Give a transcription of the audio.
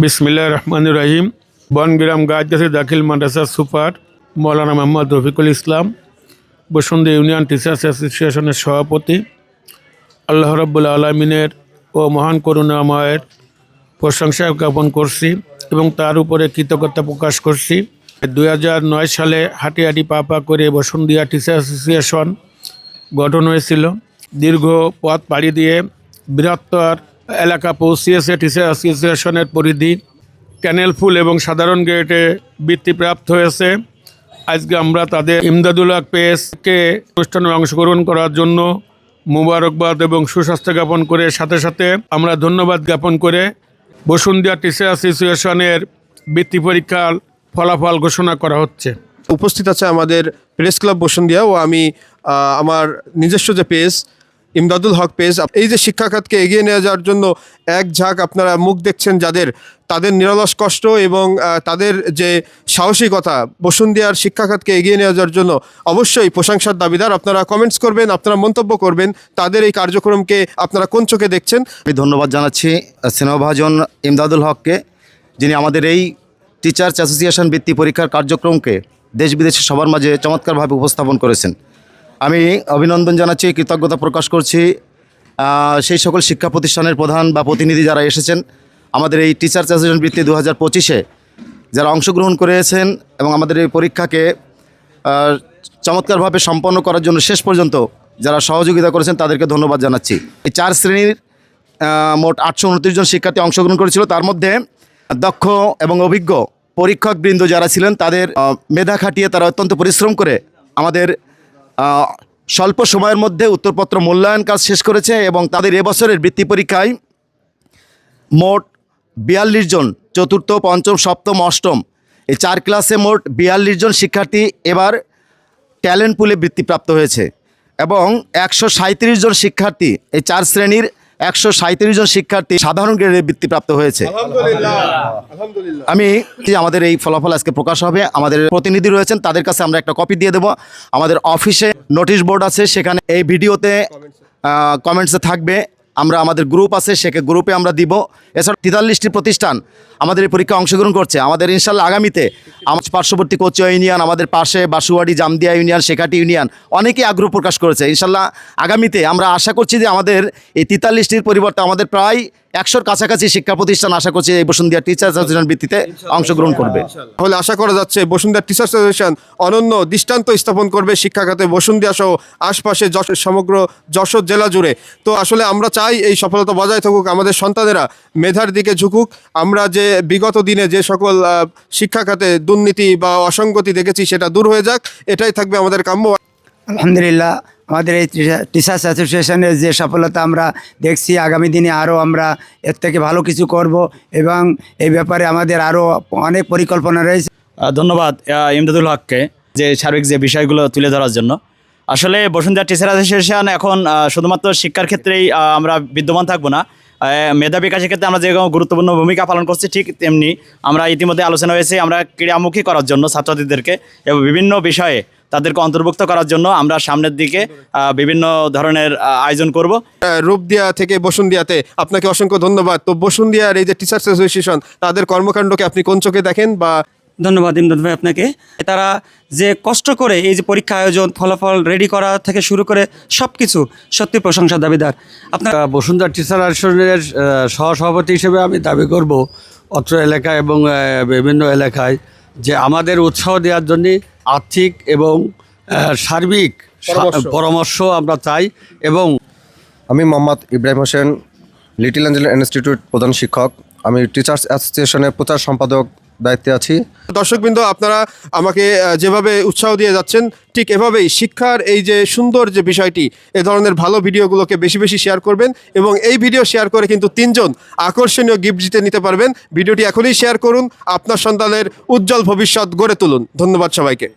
বিসমিল্লাহির রহমানির রহিম। বনগ্রাম গাজগাছি দাখিল মাদ্রাসা সুপার মৌলানা মোহাম্মদ রফিকুল ইসলাম, বসুন্ধরা ইউনিয়ন টিচার্স অ্যাসোসিয়েশনের সভাপতি। আল্লাহ রাব্বুল আলামিনের ও মহান করুণাময়ের প্রশংসা জ্ঞাপন করছি এবং তার উপরে কৃতজ্ঞতা প্রকাশ করছি। 2009 সালে হাঁটি হাঁটি পা পা করে বসুন্ধরা টিচার্স অ্যাসোসিয়েশন গঠন হয়েছিল। দীর্ঘ পথ পাড়ি দিয়ে বৃহত্তর এলাকা পৌঁছিয়েছে টিচার অ্যাসোসিয়েশনের পরিধি। ক্যানেল ফুল এবং সাধারণ গেটে বৃত্তিপ্রাপ্ত হয়েছে। আজকে আমরা তাদের ইমদাদুল হক পেজকে অনুষ্ঠানে অংশগ্রহণ করার জন্য মুবারকবাদ এবং সুস্বাস্থ্য জ্ঞাপন করে সাথে সাথে আমরা ধন্যবাদ জ্ঞাপন করে বসুন্ধরা টিচার অ্যাসোসিয়েশনের বৃত্তি পরীক্ষার ফলাফল ঘোষণা করা হচ্ছে। উপস্থিত আছে আমাদের প্রেস ক্লাব বসুন্ধরা ও আমি আমার নিজস্ব যে পেজ ইমদাদুল হক পেজ। এই যে শিক্ষা খাতকে এগিয়ে নিয়ে যাওয়ার জন্য এক ঝাঁক আপনারা মুখ দেখছেন তাদের নিরলস কষ্ট এবং তাদের যে সাহসিকতা বসুন্ধরার শিক্ষা খাতকে এগিয়ে নিয়ে যাওয়ার জন্য অবশ্যই প্রশংসার দাবিদার। আপনারা কমেন্টস করবেন, আপনারা মন্তব্য করবেন তাদের এই কার্যক্রমকে আপনারা কোন চোখে দেখছেন। আমি ধন্যবাদ জানাচ্ছি স্নেহভাজন ইমদাদুল হককে, যিনি আমাদের এই টিচার্স অ্যাসোসিয়েশন বৃত্তি পরীক্ষার কার্যক্রমকে দেশ বিদেশে সবার মাঝে চমৎকারভাবে উপস্থাপন করেছেন। আমি অভিনন্দন জানাচ্ছি, কৃতজ্ঞতা প্রকাশ করছি সেই সকল শিক্ষা প্রতিষ্ঠানের প্রধান বা প্রতিনিধি যারা এসেছেন আমাদের এই টিচার্স অ্যাসোসিয়েশন বৃত্তি 2025-এ যারা অংশগ্রহণ করেছেন এবং আমাদের এই পরীক্ষাকে চমৎকারভাবে সম্পন্ন করার জন্য শেষ পর্যন্ত যারা সহযোগিতা করেছেন তাদেরকে ধন্যবাদ জানাচ্ছি। এই 4 শ্রেণীর মোট 829 জন শিক্ষার্থী অংশগ্রহণ করেছিল। তার মধ্যে দক্ষ এবং অভিজ্ঞ পরীক্ষকবৃন্দ যারা ছিলেন তাদের মেধা খাটিয়ে তারা অত্যন্ত পরিশ্রম করে আমাদের স্বল্প সময়ের মধ্যে উত্তরপত্র মূল্যায়ন কাজ শেষ করেছে এবং তাদের এবছরের বৃত্তি পরীক্ষায় মোট 42 জন, চতুর্থ, পঞ্চম, সপ্তম, অষ্টম এই 4 ক্লাসে মোট 42 জন শিক্ষার্থী এবার ট্যালেন্ট পুলে বৃত্তিপ্রাপ্ত হয়েছে এবং 137 জন শিক্ষার্থী এই 4 শ্রেণীর 137 জন শিক্ষার্থী সাধারণ গ্রেডে বৃত্তিপ্রাপ্ত হয়েছে। আমি আমাদের এই ফলাফল আজকে প্রকাশ হবে। আমাদের প্রতিনিধি রয়েছেন, তাদের কাছে আমরা একটা কপি দিয়ে দেব। আমাদের অফিসে নোটিশ বোর্ড আছে, সেখানে এই ভিডিওতে কমেন্টসে থাকবে। আমাদের গ্রুপ আছে, সেখানে গ্রুপে আমরা দিব। এছাড়া 43টি প্রতিষ্ঠান আমাদের এই পরীক্ষায় অংশগ্রহণ করছে। আমাদের ইনশাল্লাহ আগামীতে আমাদের পার্শ্ববর্তী কোচিয়া ইউনিয়ন, আমাদের পাশে বাসুয়াড়ি জামদিয়া ইউনিয়ন, শেখাটি ইউনিয়ন অনেকেই আগ্রহ প্রকাশ করেছে। ইনশাল্লাহ আগামীতে আমরা আশা করছি যে আমাদের এই 43টির পরিবর্তে আমাদের প্রায় 100-র কাছাকাছি শিক্ষা প্রতিষ্ঠান আশা করছি এই বসুন্ধরা টিচার্স অ্যাসোসিয়েশন বৃত্তিতে অংশগ্রহণ করবে। তাহলে আশা করা যাচ্ছে বসুন্ধরা টিচার্স অ্যাসোসিয়েশন অনন্য দৃষ্টান্ত স্থাপন করবে শিক্ষা খাতে বসুন্ধরা সহ আশপাশে সমগ্র যশোর জেলা জুড়ে। তো আসলে আমরা চাই এই সফলতা বজায় থাকুক, আমাদের সন্তানেরা মেধার দিকে ঝুঁকুক। আমরা যে বিগত দিনে যে সকল শিক্ষা খাতে দুর্নীতি বা অসঙ্গতি দেখেছি সেটা দূর হয়ে যাক, এটাই থাকবে আমাদের কাম্য। আলহামদুলিল্লাহ, আমাদের এই টিচার্স অ্যাসোসিয়েশনের যে সফলতা আমরা দেখছি, আগামী দিনে আরও আমরা এর থেকে ভালো কিছু করব এবং এই ব্যাপারে আমাদের আরও অনেক পরিকল্পনা রয়েছে। ধন্যবাদ ইমদাদুল হককে যে সার্বিক যে বিষয়গুলো তুলে ধরার জন্য। আসলে বসুন্ধরা টিচার অ্যাসোসিয়েশন এখন শুধুমাত্র শিক্ষার ক্ষেত্রেই আমরা বিদ্যমান থাকবো না, মেধা বিকাশের ক্ষেত্রে আমরা যেরকম গুরুত্বপূর্ণ ভূমিকা পালন করছি ঠিক তেমনি আমরা ইতিমধ্যে আলোচনা হয়েছে আমরা ক্রীড়ামুখী করার জন্য ছাত্রছাত্রীদেরকে এবং বিভিন্ন বিষয়ে তাদেরকে অন্তর্ভুক্ত করার জন্য আমরা সামনের দিকে বিভিন্ন ধরনের আয়োজন করব। রূপদিয়া থেকে বসুন্ধরাতে আপনাকে অসংখ্য ধন্যবাদ। তো বসুন্ধরার এই যে টিচার্স অ্যাসোসিয়েশন তাদের কর্মকাণ্ডকে আপনি কোন চোখে দেখেন? বা ধন্যবাদ ইমদাদ ভাই আপনাকে। তারা যে কষ্ট করে এই যে পরীক্ষা আয়োজন, ফলাফল রেডি করা থেকে শুরু করে সব কিছু সত্যি প্রশংসার দাবিদার। আপনার বসুন্ধরা টিচার অ্যাসোসিয়েশনের সহসভাপতি হিসেবে আমি দাবি করব অত্র এলাকায় এবং বিভিন্ন এলাকায় যে আমাদের উৎসাহ দেওয়ার জন্য আর্থিক এবং সার্বিক পরামর্শ আমরা চাই। এবং আমি Mohammad Ibrahim Hossain, little Angel institute প্রধান শিক্ষক। আমি টিচার্স অ্যাসোসিয়েশনের প্রচার সম্পাদক দায়িত্বে আছি। দর্শকবৃন্দ, আপনারা আমাকে যেভাবে উৎসাহ দিয়ে যাচ্ছেন ঠিক এভাবেই শিক্ষার এই যে সুন্দর যে বিষয়টি, এ ধরনের ভালো ভিডিওগুলোকে বেশি বেশি শেয়ার করবেন এবং এই ভিডিও শেয়ার করে কিন্তু 3 জন আকর্ষণীয় গিফট জিতে নিতে পারবেন। ভিডিওটি এখনই শেয়ার করুন, আপনার সন্তানের উজ্জ্বল ভবিষ্যৎ গড়ে তুলুন। ধন্যবাদ সবাইকে।